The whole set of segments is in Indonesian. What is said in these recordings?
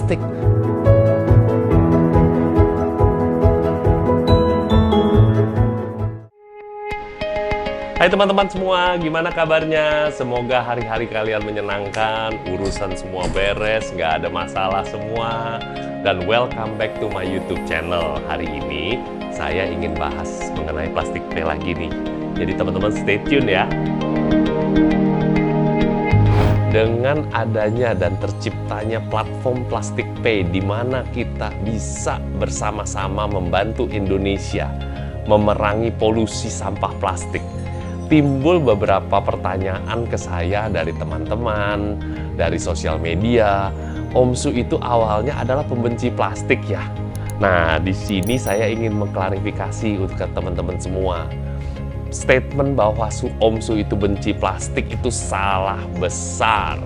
plastik. Hai teman-teman semua, gimana kabarnya? Semoga hari-hari kalian menyenangkan, urusan semua beres, nggak ada masalah semua. Dan welcome back to my YouTube channel. Hari ini saya ingin bahas mengenai plastik P lagi nih. Jadi teman-teman stay tune ya. Dengan adanya dan terciptanya platform Plastik P, di mana kita bisa bersama-sama membantu Indonesia memerangi polusi sampah plastik, timbul beberapa pertanyaan ke saya dari teman-teman, dari sosial media. Om Su itu awalnya adalah pembenci plastik ya. Nah, di sini saya ingin mengklarifikasi untuk teman-teman semua. Statement bahwa Om Su itu benci plastik itu salah besar.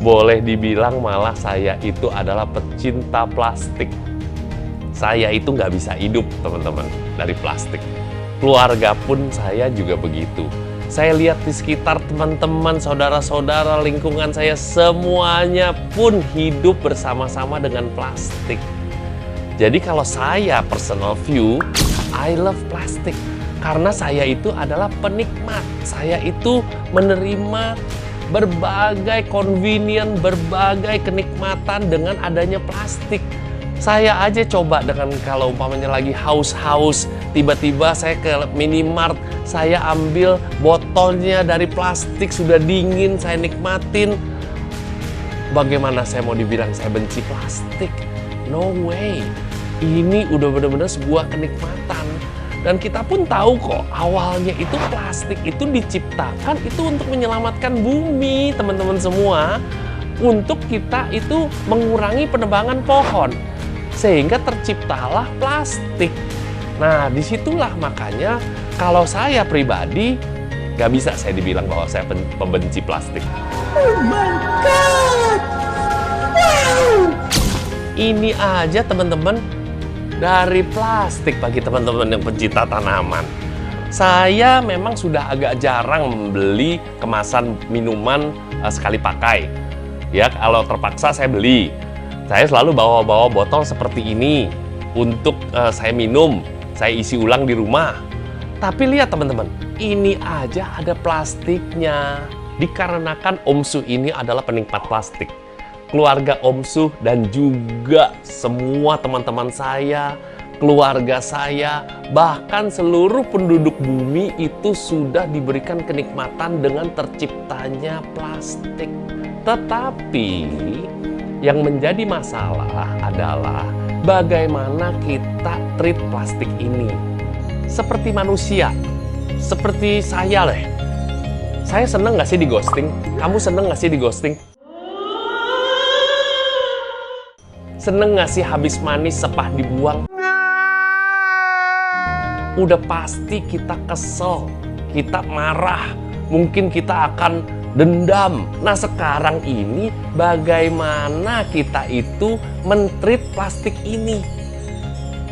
Boleh dibilang malah saya itu adalah pecinta plastik. Saya itu nggak bisa hidup, teman-teman, dari plastik. Keluarga pun saya juga begitu. Saya lihat di sekitar teman-teman, saudara-saudara, lingkungan saya, semuanya pun hidup bersama-sama dengan plastik. Jadi kalau saya personal view, I love plastik. Karena saya itu adalah penikmat. Saya itu menerima berbagai convenient, berbagai kenikmatan dengan adanya plastik. Saya aja coba dengan kalau umpamanya lagi haus-haus, tiba-tiba saya ke minimart, saya ambil botolnya dari plastik, sudah dingin, saya nikmatin. Bagaimana saya mau dibilang saya benci plastik? No way. Ini udah benar-benar sebuah kenikmatan. Dan kita pun tahu kok, awalnya itu plastik itu diciptakan itu untuk menyelamatkan bumi, teman-teman semua. Untuk kita itu mengurangi penebangan pohon. Sehingga terciptalah plastik. Nah, disitulah makanya kalau saya pribadi, gak bisa saya dibilang bahwa saya pembenci plastik. Oh my God! Wow! Ini aja teman-teman, dari plastik bagi teman-teman yang pencinta tanaman. Saya memang sudah agak jarang membeli kemasan minuman sekali pakai. Ya, kalau terpaksa saya beli. Saya selalu bawa-bawa botol seperti ini untuk saya minum, saya isi ulang di rumah. Tapi lihat teman-teman, ini aja ada plastiknya. Dikarenakan Om Su ini adalah penikmat plastik. Keluarga Om Su dan juga semua teman-teman saya, keluarga saya, bahkan seluruh penduduk bumi itu sudah diberikan kenikmatan dengan terciptanya plastik. Tetapi yang menjadi masalah adalah bagaimana kita treat plastik ini. Seperti manusia, seperti saya deh. Saya seneng gak sih di ghosting? Kamu seneng gak sih di ghosting? Seneng gak sih habis manis sepah dibuang? Udah pasti kita kesel, kita marah, mungkin kita akan dendam. Nah sekarang ini bagaimana kita itu men-treat plastik ini?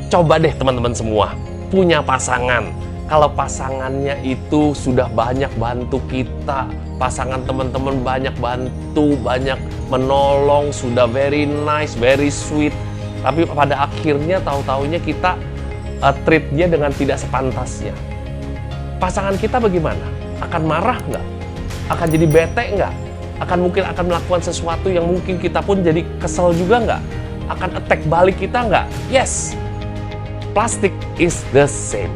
Coba deh teman-teman semua, punya pasangan. Kalau pasangannya itu sudah banyak bantu kita, pasangan teman-teman banyak bantu, banyak menolong, sudah very nice, very sweet. Tapi pada akhirnya tahu-taunya kita treat dia dengan tidak sepantasnya. Pasangan kita bagaimana? Akan marah nggak? Akan jadi bete nggak? Mungkin akan melakukan sesuatu yang mungkin kita pun jadi kesel juga nggak? Akan attack balik kita nggak? Yes, plastik is the same.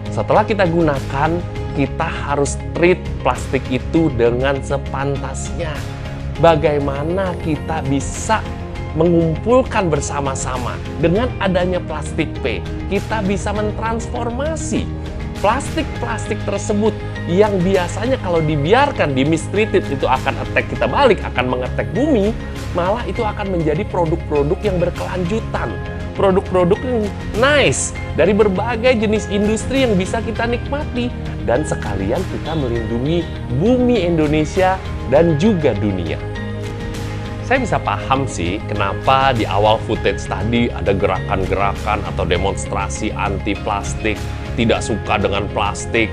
Setelah kita gunakan, kita harus treat plastik itu dengan sepantasnya. Bagaimana kita bisa mengumpulkan bersama-sama dengan adanya plastik P, kita bisa mentransformasi plastik-plastik tersebut yang biasanya kalau dibiarkan, di-mistreated, itu akan attack kita balik, akan mengetek bumi, malah itu akan menjadi produk-produk yang berkelanjutan. Produk-produk yang nice dari berbagai jenis industri yang bisa kita nikmati. Dan sekalian kita melindungi bumi Indonesia dan juga dunia. Saya bisa paham sih kenapa di awal footage tadi ada gerakan-gerakan atau demonstrasi anti plastik, tidak suka dengan plastik.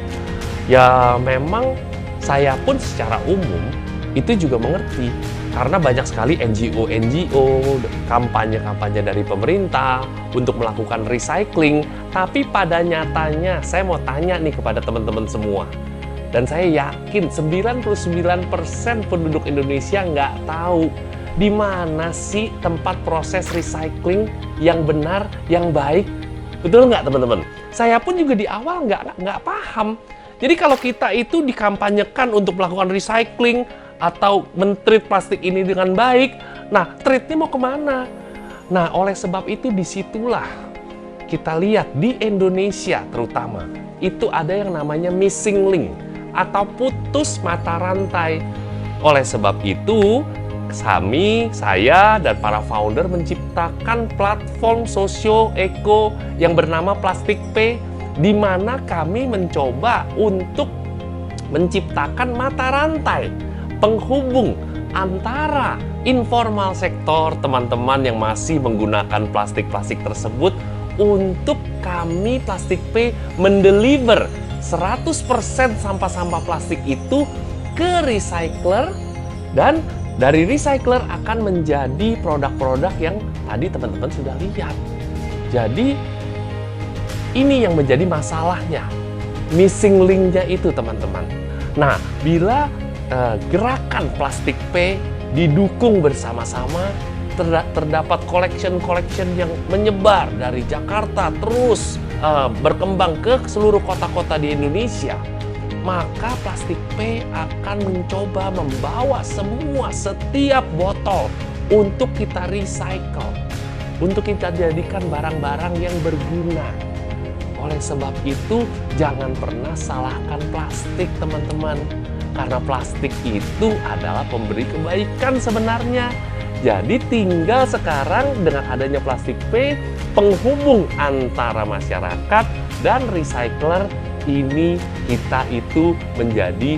Ya memang saya pun secara umum itu juga mengerti Karena banyak sekali NGO, kampanye-kampanye dari pemerintah untuk melakukan recycling. Tapi pada nyatanya, saya mau tanya nih kepada teman-teman semua. Dan saya yakin 99% penduduk Indonesia nggak tahu di mana sih tempat proses recycling yang benar, yang baik. Betul nggak teman-teman? Saya pun juga di awal nggak paham. Jadi kalau kita itu dikampanyekan untuk melakukan recycling, atau men-treat plastik ini dengan baik, nah treatnya mau kemana? Nah oleh sebab itu disitulah kita lihat di Indonesia terutama itu ada yang namanya missing link atau putus mata rantai. Oleh sebab itu saya dan para founder menciptakan platform sosio-eko yang bernama Plastik Pay, di mana kami mencoba untuk menciptakan mata rantai penghubung antara informal sektor, teman-teman yang masih menggunakan plastik-plastik tersebut, untuk kami Plastik Pay mendeliver 100% sampah-sampah plastik itu ke recycler, dan dari recycler akan menjadi produk-produk yang tadi teman-teman sudah lihat. Jadi ini yang menjadi masalahnya, missing link-nya itu teman-teman. Nah, bila gerakan Plastik Pay didukung bersama-sama, terdapat collection yang menyebar dari Jakarta terus berkembang ke seluruh kota-kota di Indonesia, maka Plastik Pay akan mencoba membawa setiap botol untuk kita recycle, untuk kita jadikan barang-barang yang berguna. Oleh sebab itu, jangan pernah salahkan plastik teman-teman. Karena plastik itu adalah pemberi kebaikan sebenarnya. Jadi tinggal sekarang dengan adanya Plastik Pay, penghubung antara masyarakat dan recycler ini, kita itu menjadi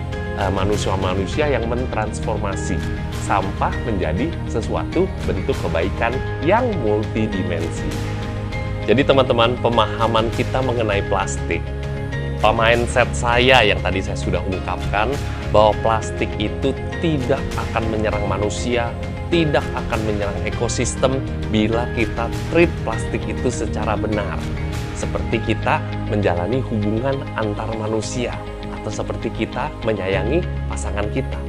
manusia-manusia yang mentransformasi sampah menjadi sesuatu bentuk kebaikan yang multidimensi. Jadi teman-teman, pemahaman kita mengenai plastik, mindset saya yang tadi saya sudah ungkapkan, bahwa plastik itu tidak akan menyerang manusia, tidak akan menyerang ekosistem bila kita treat plastik itu secara benar. Seperti kita menjalani hubungan antar manusia, atau seperti kita menyayangi pasangan kita.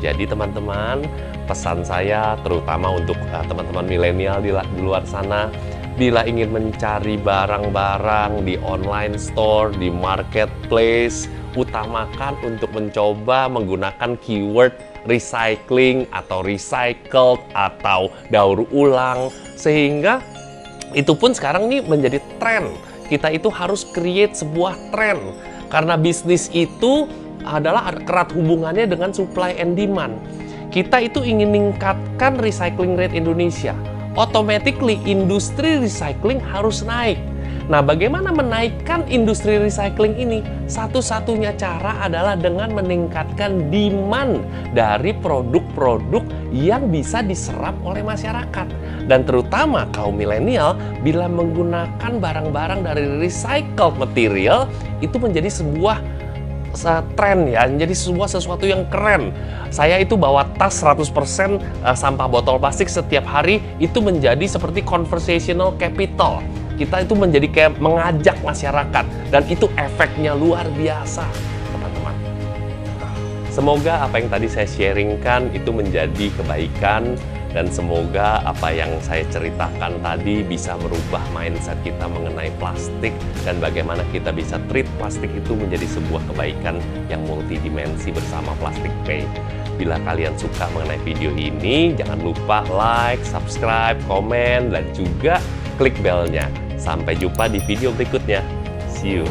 Jadi teman-teman, pesan saya terutama untuk teman-teman milenial di luar sana, bila ingin mencari barang-barang di online store, di marketplace, utamakan untuk mencoba menggunakan keyword recycling atau recycled atau daur ulang, sehingga itu pun sekarang nih menjadi tren. Kita itu harus create sebuah tren, karena bisnis itu adalah erat hubungannya dengan supply and demand. Kita itu ingin meningkatkan recycling rate Indonesia, automatically industri recycling harus naik. Nah, bagaimana menaikkan industri recycling ini? Satu-satunya cara adalah dengan meningkatkan demand dari produk-produk yang bisa diserap oleh masyarakat. Dan terutama kaum milenial, bila menggunakan barang-barang dari recycled material, itu menjadi sebuah tren ya, menjadi sesuatu yang keren. Saya itu bawa tas 100% sampah botol plastik setiap hari, itu menjadi seperti conversational capital. Kita itu menjadi kayak mengajak masyarakat, dan itu efeknya luar biasa, teman-teman. Semoga apa yang tadi saya sharingkan itu menjadi kebaikan, dan semoga apa yang saya ceritakan tadi bisa merubah mindset kita mengenai plastik, dan bagaimana kita bisa treat plastik itu menjadi sebuah kebaikan yang multidimensi bersama Plastik Pay. Bila kalian suka mengenai video ini, jangan lupa like, subscribe, komen, dan juga klik belnya. Sampai jumpa di video berikutnya. See you.